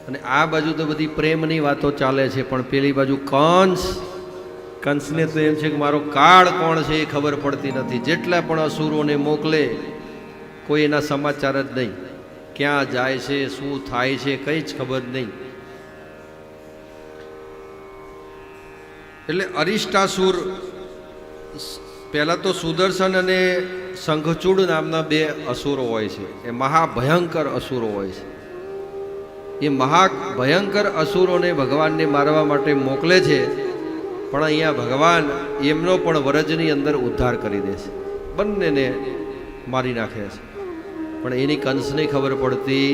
અને આ બાજુ તો બધી પ્રેમની વાતો ચાલે છે, પણ પેલી બાજુ કંસને તો એમ છે કે મારો કાળ કોણ છે એ ખબર પડતી નથી. જેટલા પણ અસુરોને મોકલે કોઈ એના સમાચાર જ નહીં, ક્યાં જાય છે, શું થાય છે, કંઈ જ ખબર નહીં. એટલે અરિષ્ટાસુર, પહેલાં તો સુદર્શન અને શંખચૂડ નામના બે અસુરો હોય છે. એ મહાભયંકર અસુરો હોય છે. એ મહાભયંકર અસુરોને ભગવાનને મારવા માટે મોકલે છે, પણ અહીંયા ભગવાન એમનો પણ વરજની અંદર ઉદ્ધાર કરી દે છે, બંનેને મારી નાખે છે. પણ એની કંસને ખબર પડતી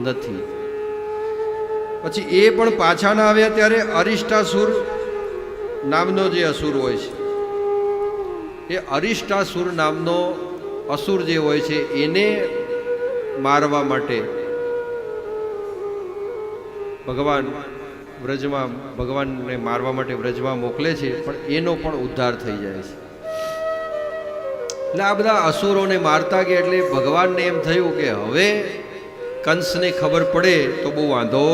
નથી. પછી એ પણ પાછા ના આવ્યા ત્યારે અરિષ્ટાસુર નામનો જે અસુર હોય છે, એ અરિષ્ટાસુર નામનો અસુર જે હોય છે એને મારવા માટે ભગવાન વ્રજમાં, ભગવાનને મારવા માટે વ્રજમાં મોકલે છે, પણ એનો પણ ઉદ્ધાર થઈ જાય છે. એટલે આ બધા અસુરોને મારતા ગયા એટલે ભગવાનને એમ થયું કે હવે કંસને ખબર પડે તો બહુ વાંધો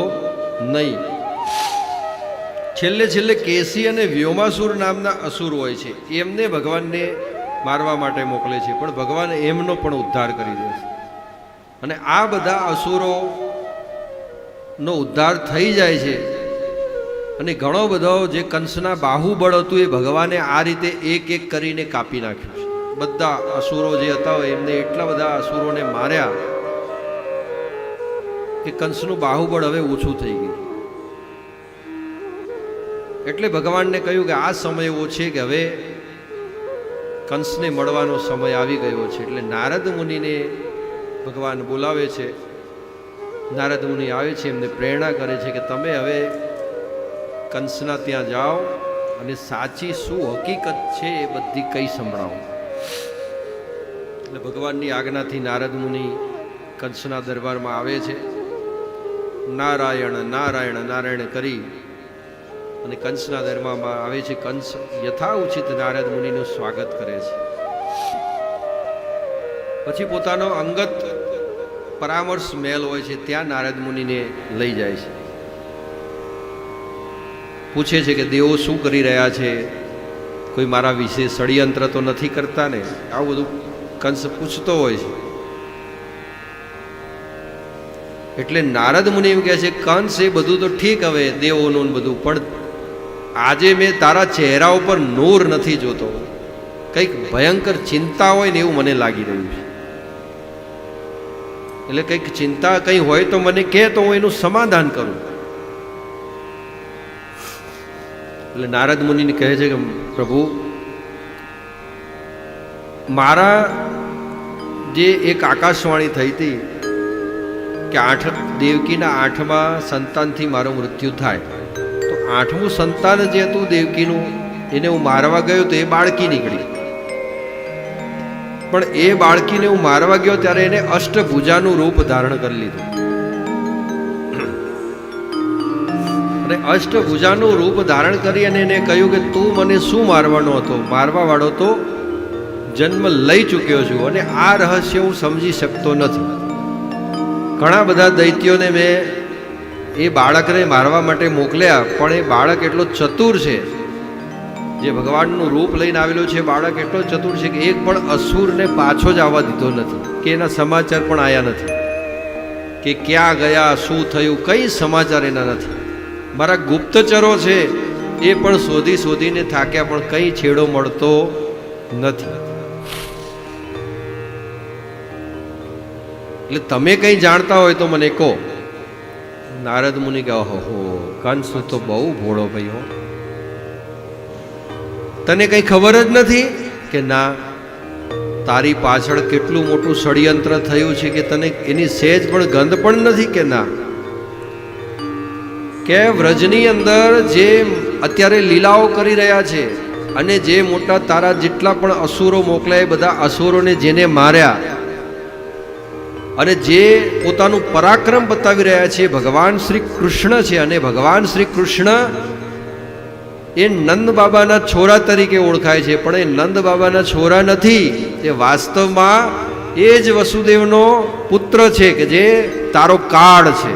નહીં. છેલ્લે કેસી અને વ્યોમાસુર નામના અસુર હોય છે, એમને ભગવાનને મારવા માટે મોકલે છે, પણ ભગવાન એમનો પણ ઉદ્ધાર કરી દે છે. અને આ બધા અસુરોનો ઉદ્ધાર થઈ જાય છે. અને ઘણો બધો જે કંસના બાહુબળ હતું એ ભગવાને આ રીતે એક એક કરીને કાપી નાખ્યું છે. બધા અસુરો જે હતા હોય એમને એટલા બધા અસુરોને માર્યા કે કંસનું બાહુબળ હવે ઓછું થઈ ગયું. એટલે ભગવાનને કહ્યું કે આ સમય એવો છે કે હવે કંસને મળવાનો સમય આવી ગયો છે. એટલે નારદ મુનિને ભગવાન બોલાવે છે. નારદ મુનિ આવે છે, એમને પ્રેરણા કરે છે કે તમે હવે કંસના ત્યાં જાઓ અને સાચી શું હકીકત છે એ બધી કઈ સંભળાવો. એટલે ભગવાનની આજ્ઞાથી નારદ મુનિ કંસના દરબારમાં આવે છે. નારાયણ નારાયણ નારાયણ કરી અને કંસના દરબારમાં આવે છે. કંસ યથાઉચિત નારદ મુનિનું સ્વાગત કરે છે. પછી પોતાનો અંગત પરામર્શ મહેલ હોય છે, ત્યાં નારદ મુનિને લઈ જાય છે. પૂછે છે કે દેવો શું કરી રહ્યા છે, કોઈ મારા વિશે ષડયંત્ર તો નથી કરતા ને? આવું બધું કંસ પૂછતો હોય છે. એટલે નારદ મુનિ એમ કહે છે, કંસ એ બધું તો ઠીક, હવે દેવોનું બધું, પણ આજે મેં તારા ચહેરા ઉપર નૂર નથી જોતો. કંઈક ભયંકર ચિંતા હોય ને એવું મને લાગી રહ્યું છે. એટલે કંઈક ચિંતા કંઈ હોય તો મને કહે, તો હું એનું સમાધાન કરું. એટલે નારદ મુનિને કહે છે કે પ્રભુ, મારા જે એક આકાશવાણી થઈ હતી કે દેવકીના 8મા સંતાનથી મારું મૃત્યુ થાય, તો 8મું સંતાન જે હતું દેવકીનું, એને હું મારવા ગયો તો એ બાળકી નીકળી. પણ એ બાળકીને હું મારવા ગયો ત્યારે એને અષ્ટભુજાનું રૂપ ધારણ કરી લીધું. અને અષ્ટભુજાનું રૂપ ધારણ કરી અને એને કહ્યું કે તું મને શું મારવાનો હતો? મારવા વાળો તો જન્મ લઈ ચૂક્યો છું, અને આ રહસ્ય હું સમજી શકતો નથી. ઘણા બધા દૈત્યોને મેં એ બાળકને મારવા માટે મોકલ્યા, પણ એ બાળક એટલો ચતુર છે, જે ભગવાનનું રૂપ લઈને આવેલો છે, બાળક એટલો ચતુર છે કે એક પણ અસુરને પાછો જ આવવા દીધો નથી, કે એના સમાચાર પણ આવ્યા નથી, કે ક્યાં ગયા, શું થયું, કંઈ સમાચાર એના નથી. મારા ગુપ્તચરો છે એ પણ શોધીને થાક્યા, પણ કંઈ છેડો મળતો નથી. એટલે તમે કંઈ જાણતા હોય તો મને કહો. નારદ મુનિ કહે, ઓહો, કંસ તો બહુ ભોળો ભાઈ હો, તને કંઈ ખબર જ નથી કે ના, તારી પાછળ કેટલું મોટું ષડયંત્ર થયું છે કે તને એની સહેજ પણ ગંધ પણ નથી કે ના? કે વ્રજની અંદર જે અત્યારે લીલાઓ કરી રહ્યા છે, અને જે મોટા તારા જેટલા પણ અસુરો મોકલાય, બધા અસુરોને જેને માર્યા અને જે પોતાનું પરાક્રમ બતાવી રહ્યા છે, ભગવાન શ્રી કૃષ્ણ છે. અને ભગવાન શ્રી કૃષ્ણ એ નંદ બાબાના છોરા તરીકે ઓળખાય છે, પણ એ નંદ બાબાના છોરા નથી. એ વાસ્તવમાં એ જ વસુદેવનો પુત્ર છે, કે જે તારો કાળ છે.